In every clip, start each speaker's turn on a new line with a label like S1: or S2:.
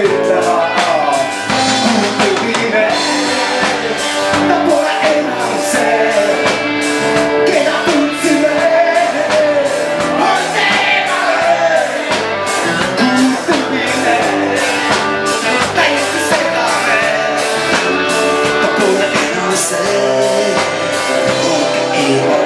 S1: ütlema. Kuutubine, ta pole enam see, keda tundsime. On teemale. Kuutubine, täiesti segane, ta pole enam see, olge eemale.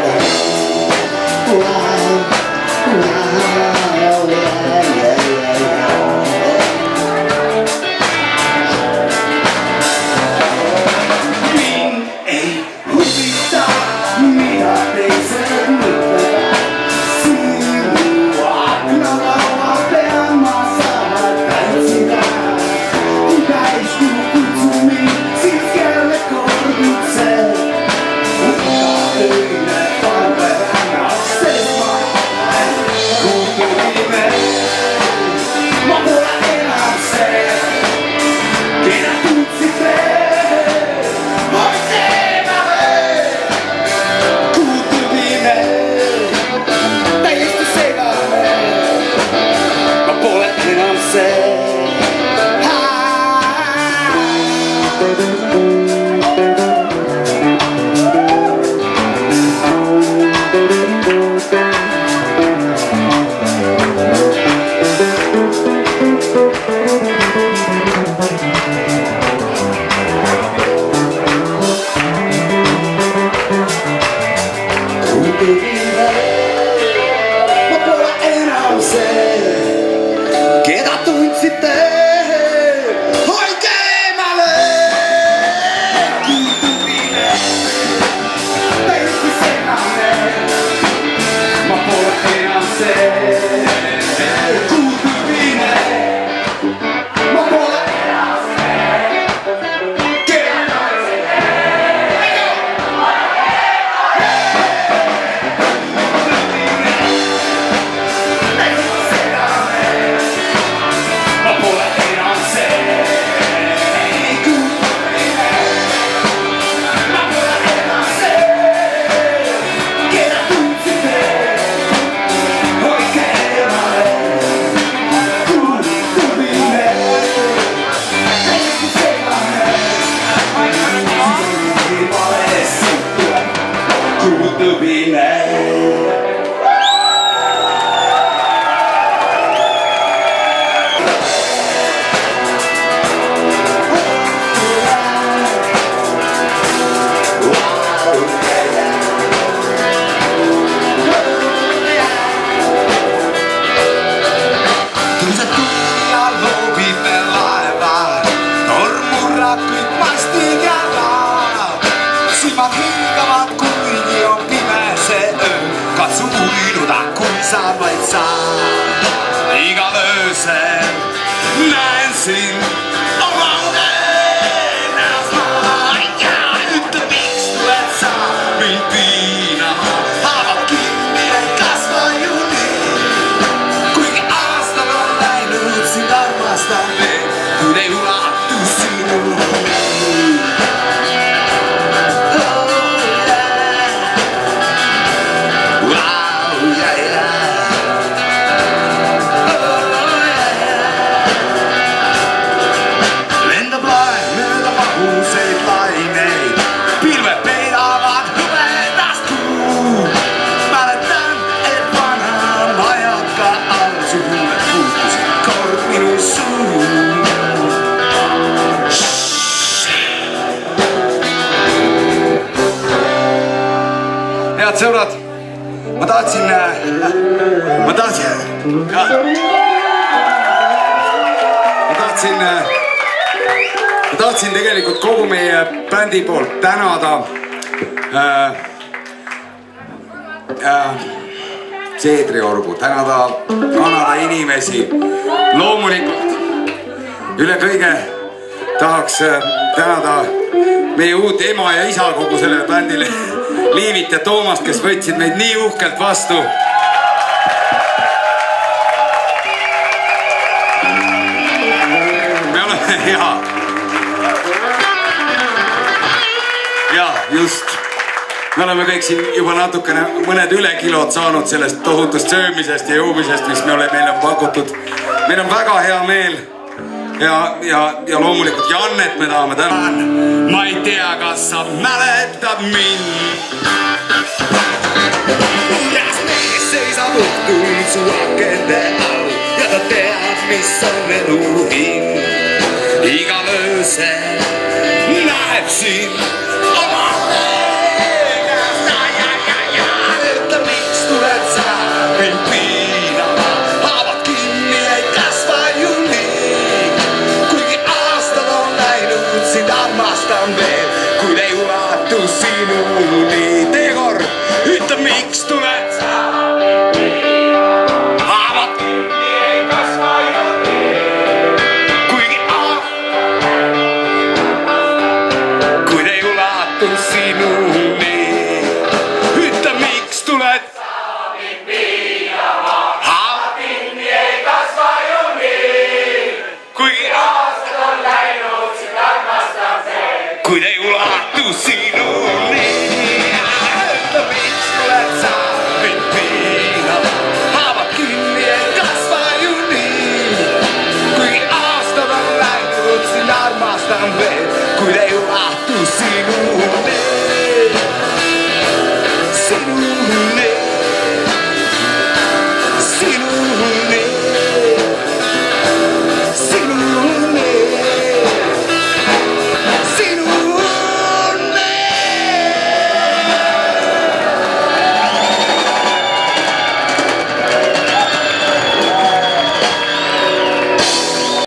S1: Keda tundsite, hoidke eemale. Kuutubine, täiesti segane, ma pole enam see. Kuutubine, ma pole enam see, keda tundsite. Katsu uinuda, kui sa vaid saa. Igal öösel näen sind oma unen ennast ma. Ja ütle, miks tuled sa mind piinama. Haavad kinni ei kasva ju nii. Kuigi aastal on läinud sind armastan veel, kuid ei ulatu sinuni. Head sõbrad, ma tahtsin tegelikult kogu meie bändi poolt tänada Seedriorgu, tänada Kanada inimesi. Loomulikult üle kõige tahaks tänada meie uut ema ja isa kogu sellele bändile, Liivit ja Toomast, kes võtsid meid nii uhkelt vastu. Me oleme hea. Ja just, me oleme kõik siin juba natukene mõned ülekilod saanud sellest tohutust söömisest ja joomisest, mis meile on pakutud. Meil on väga hea meel ja loomulikult Jannet me tahame täna. Ma ei tea, kas sa mäletad mind. Kuidas mees seisab õhtul su akende all ja ta teab, mis on elu hind. Iga öösel näeb sind oma käest. Ütle, miks tuled sa mind piinama, haavad kinni ei kasva ju nii. Kuigi aastad on läinud, sind armastan veel, kuid ei ulatu sinuni.